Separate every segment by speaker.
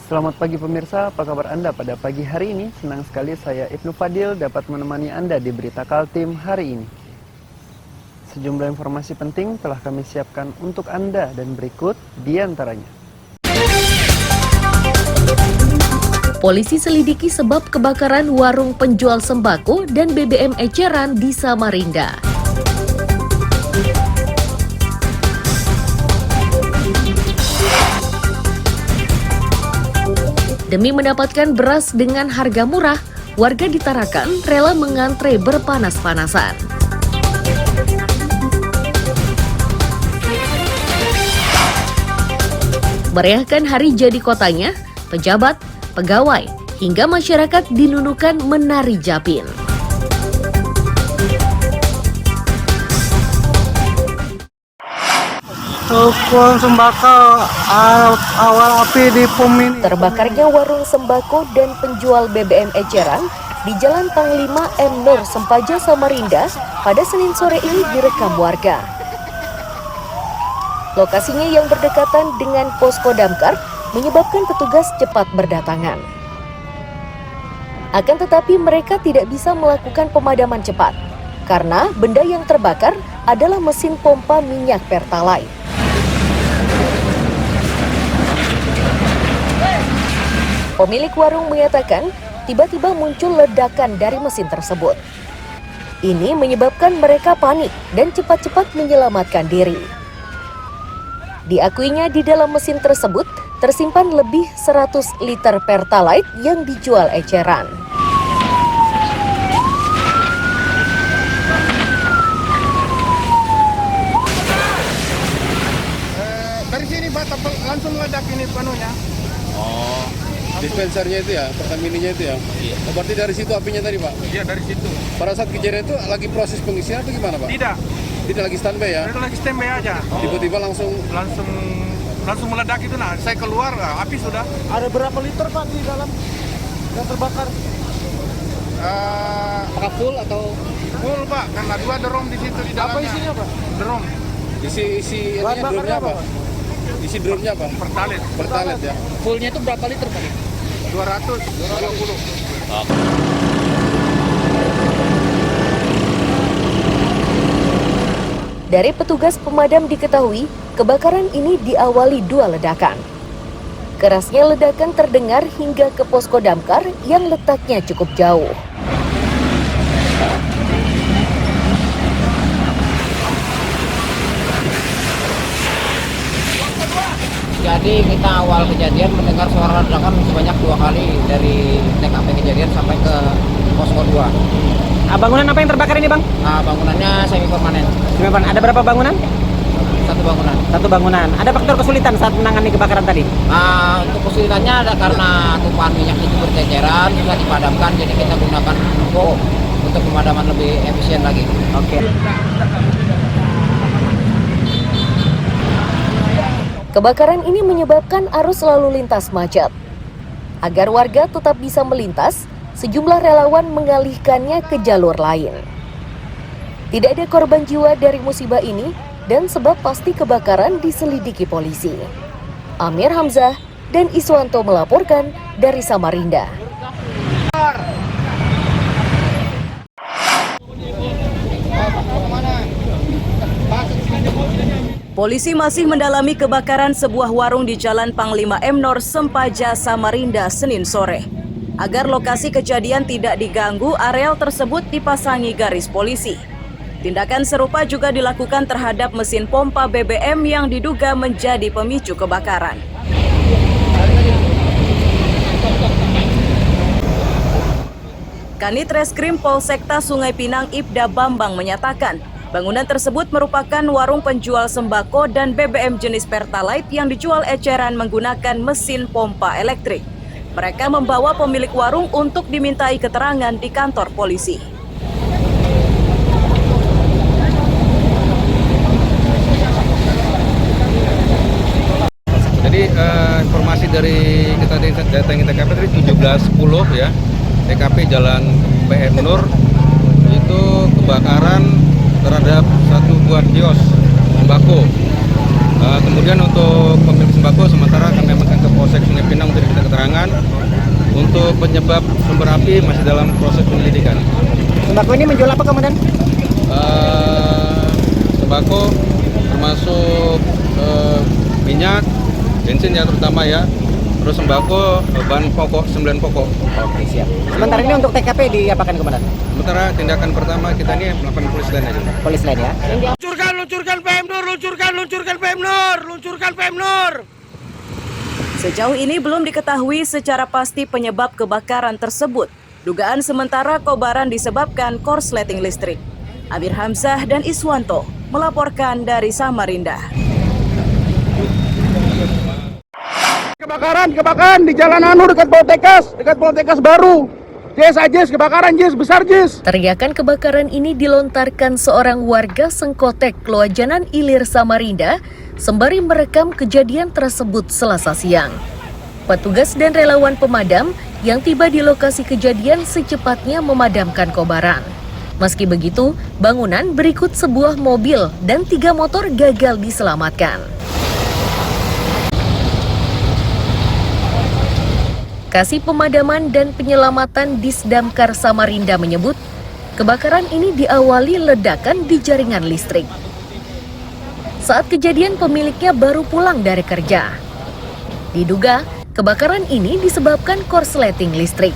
Speaker 1: Selamat pagi pemirsa, apa kabar Anda pada pagi hari ini? Senang sekali saya Ibnu Fadil dapat menemani Anda di Berita Kaltim hari ini. Sejumlah informasi penting telah kami siapkan untuk Anda dan berikut di antaranya.
Speaker 2: Polisi selidiki sebab kebakaran warung penjual sembako dan BBM eceran di Samarinda. Demi mendapatkan beras dengan harga murah, warga di Tarakan rela mengantre berpanas-panasan. Meriahkan hari jadi kotanya, pejabat, pegawai, hingga masyarakat dinunukan menari japin.
Speaker 3: Toko sembako awal api di POM ini.
Speaker 2: Terbakarnya warung sembako dan penjual BBM eceran di Jalan Panglima M. Nur Sempaja, Samarinda pada Senin sore ini direkam warga. Lokasinya yang berdekatan dengan posko damkar menyebabkan petugas cepat berdatangan. Akan tetapi mereka tidak bisa melakukan pemadaman cepat karena benda yang terbakar adalah mesin pompa minyak Pertalite. Pemilik warung menyatakan tiba-tiba muncul ledakan dari mesin tersebut. Ini menyebabkan mereka panik dan cepat-cepat menyelamatkan diri. Diakuinya di dalam mesin tersebut tersimpan lebih 100 liter Pertalite yang dijual eceran.
Speaker 3: Dari sini Pak langsung meledak ini penuhnya.
Speaker 4: Oh, dispensernya itu ya, Pertamininya itu ya? Iya. Oh, berarti dari situ apinya tadi Pak?
Speaker 3: Iya, dari situ.
Speaker 4: Pada saat kejadian itu lagi proses pengisian atau gimana Pak?
Speaker 3: Tidak.
Speaker 4: Tidak lagi standby ya?
Speaker 3: Itu lagi standby aja.
Speaker 4: Tiba-tiba langsung
Speaker 3: meledak itu. Nah, saya keluar, api sudah.
Speaker 5: Ada berapa liter Pak di dalam yang terbakar?
Speaker 4: apakah full atau?
Speaker 3: Full Pak, karena 2 drum di situ di dalamnya.
Speaker 5: Apa isinya Pak?
Speaker 3: Drum.
Speaker 4: Isi
Speaker 5: Bahan
Speaker 4: drumnya
Speaker 5: bakarnya
Speaker 4: apa?
Speaker 5: apa?
Speaker 4: Isi drumnya apa?
Speaker 3: Pertalite.
Speaker 4: Pertalite ya?
Speaker 5: Fullnya itu berapa liter Pak?
Speaker 3: 220.
Speaker 2: Dari petugas pemadam diketahui, kebakaran ini diawali 2 ledakan. Kerasnya ledakan terdengar hingga ke posko damkar yang letaknya cukup jauh.
Speaker 6: Jadi kita awal kejadian mendengar suara ledakan sebanyak 2 kali dari TKP kejadian sampai ke posko 2.
Speaker 7: Bangunan apa yang terbakar ini Bang?
Speaker 6: Bangunannya semi permanen.
Speaker 7: Ada berapa bangunan?
Speaker 6: 1 bangunan.
Speaker 7: 1 bangunan. Ada faktor kesulitan saat menangani kebakaran tadi?
Speaker 6: Untuk kesulitannya ada karena tumpahan minyak itu berceceran, susah dipadamkan, jadi kita gunakan bom untuk pemadaman lebih efisien lagi.
Speaker 7: Oke.
Speaker 2: Kebakaran ini menyebabkan arus lalu lintas macet. Agar warga tetap bisa melintas, sejumlah relawan mengalihkannya ke jalur lain. Tidak ada korban jiwa dari musibah ini dan sebab pasti kebakaran diselidiki polisi. Amir Hamzah dan Iswanto melaporkan dari Samarinda.
Speaker 8: Polisi masih mendalami kebakaran sebuah warung di Jalan Panglima M. Nur Sempaja, Samarinda, Senin sore. Agar lokasi kejadian tidak diganggu, areal tersebut dipasangi garis polisi. Tindakan serupa juga dilakukan terhadap mesin pompa BBM yang diduga menjadi pemicu kebakaran. Kanit Reskrim Polsekta Sungai Pinang Ibda Bambang menyatakan, bangunan tersebut merupakan warung penjual sembako dan BBM jenis Pertalite yang dijual eceran menggunakan mesin pompa elektrik. Mereka membawa pemilik warung untuk dimintai keterangan di kantor polisi.
Speaker 4: Jadi informasi dari kita datangi TKP tadi 17.10 ya, TKP Jalan PM Nur itu kebakaran terhadap satu buah kios sembako Kemudian untuk pemilik sembako sementara kami amankan ke Polsek Sungai Pinang untuk diminta keterangan. Untuk penyebab sumber api masih dalam proses penyelidikan.
Speaker 7: Sembako ini menjual apa kemudian?
Speaker 4: Sembako termasuk minyak, bensin ya terutama ya. Terus sembako, bahan pokok, 9 pokok.
Speaker 7: Oke, siap. Sementara ini untuk TKP diapakan komandan?
Speaker 4: Sementara tindakan pertama kita ini melakukan polis lain aja.
Speaker 7: Polis lain ya.
Speaker 5: Luncurkan PM Nur, luncurkan PM Nur, luncurkan PM Nur.
Speaker 8: Sejauh ini belum diketahui secara pasti penyebab kebakaran tersebut. Dugaan sementara kobaran disebabkan korsleting listrik. Amir Hamzah dan Iswanto melaporkan dari Samarinda.
Speaker 5: Kebakaran di Jalan Anu dekat Poltekkes baru. Jis, kebakaran Jis, besar Jis.
Speaker 2: Teriakan kebakaran ini dilontarkan seorang warga Sengkotek, Loajanan Ilir, Samarinda, sembari merekam kejadian tersebut Selasa siang. Petugas dan relawan pemadam yang tiba di lokasi kejadian secepatnya memadamkan kobaran. Meski begitu, bangunan berikut sebuah mobil dan 3 motor gagal diselamatkan. Kasih Pemadaman dan Penyelamatan Disdamkar Samarinda menyebut, kebakaran ini diawali ledakan di jaringan listrik. Saat kejadian pemiliknya baru pulang dari kerja. Diduga, kebakaran ini disebabkan korsleting listrik.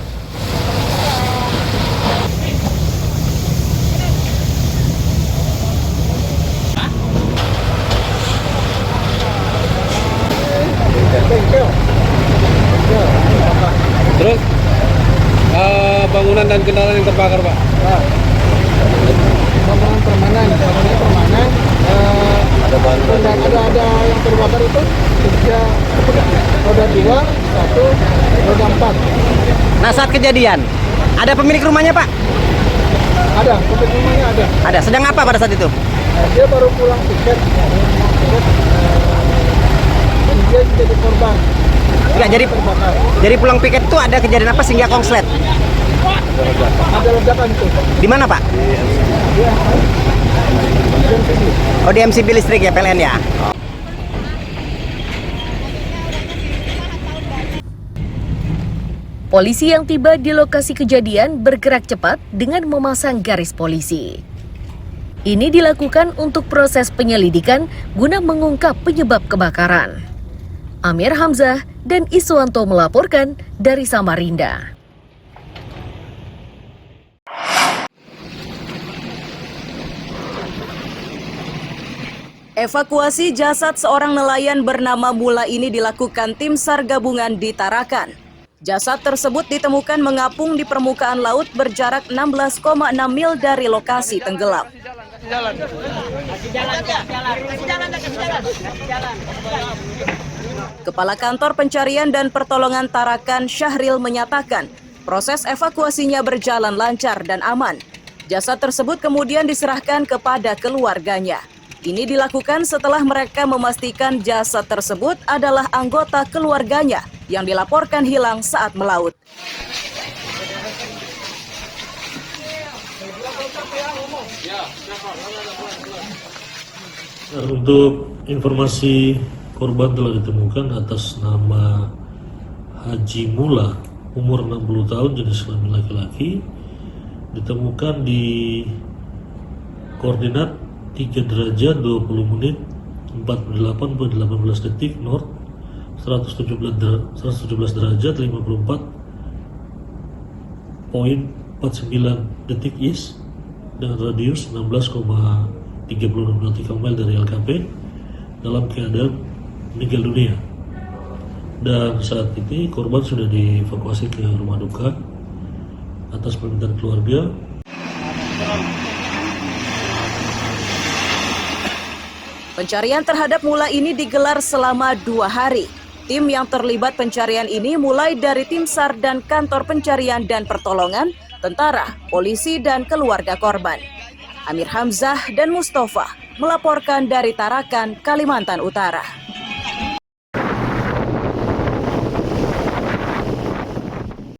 Speaker 4: Terus bangunan dan kendaraan yang terbakar, Pak?
Speaker 5: Bangunan permanen. Ada yang terbakar itu 3, roda 2, 1, roda 4.
Speaker 7: Nah, saat kejadian, ada pemilik rumahnya, Pak?
Speaker 5: Ada, pemilik rumahnya ada.
Speaker 7: Ada. Sedang apa pada saat itu?
Speaker 5: Dia baru pulang tiket. Dia jadi korban.
Speaker 7: Enggak, jadi pulang piket itu ada kejadian apa sehingga korslet?
Speaker 5: Ada ledakan tuh.
Speaker 7: Di mana, Pak? Oh, di MCB listrik ya, PLN ya?
Speaker 2: Polisi yang tiba di lokasi kejadian bergerak cepat dengan memasang garis polisi. Ini dilakukan untuk proses penyelidikan guna mengungkap penyebab kebakaran. Amir Hamzah dan Iswanto melaporkan dari Samarinda.
Speaker 8: Evakuasi jasad seorang nelayan bernama Mula ini dilakukan tim SAR gabungan di Tarakan. Jasad tersebut ditemukan mengapung di permukaan laut berjarak 16,6 mil dari lokasi tenggelam. Kepala Kantor Pencarian dan Pertolongan Tarakan Syahril menyatakan proses evakuasinya berjalan lancar dan aman. Jasad tersebut kemudian diserahkan kepada keluarganya. Ini dilakukan setelah mereka memastikan jasad tersebut adalah anggota keluarganya yang dilaporkan hilang saat melaut.
Speaker 9: Untuk informasi, korban telah ditemukan atas nama Haji Mula, umur 60 tahun, jenis kelamin laki-laki, ditemukan di koordinat 3 derajat 20 menit 48,18 detik North, 117 derajat 54,49 detik East dengan radius 16,36 nautical mile dari LKP dalam keadaan meninggal dunia. Dan saat ini korban sudah dievakuasi ke rumah duka atas permintaan keluarga.
Speaker 8: Pencarian terhadap Mula ini digelar selama 2 hari. Tim yang terlibat pencarian ini mulai dari tim SAR dan Kantor Pencarian dan Pertolongan, tentara, polisi, dan keluarga korban. Amir Hamzah dan Mustafa melaporkan dari Tarakan, Kalimantan Utara.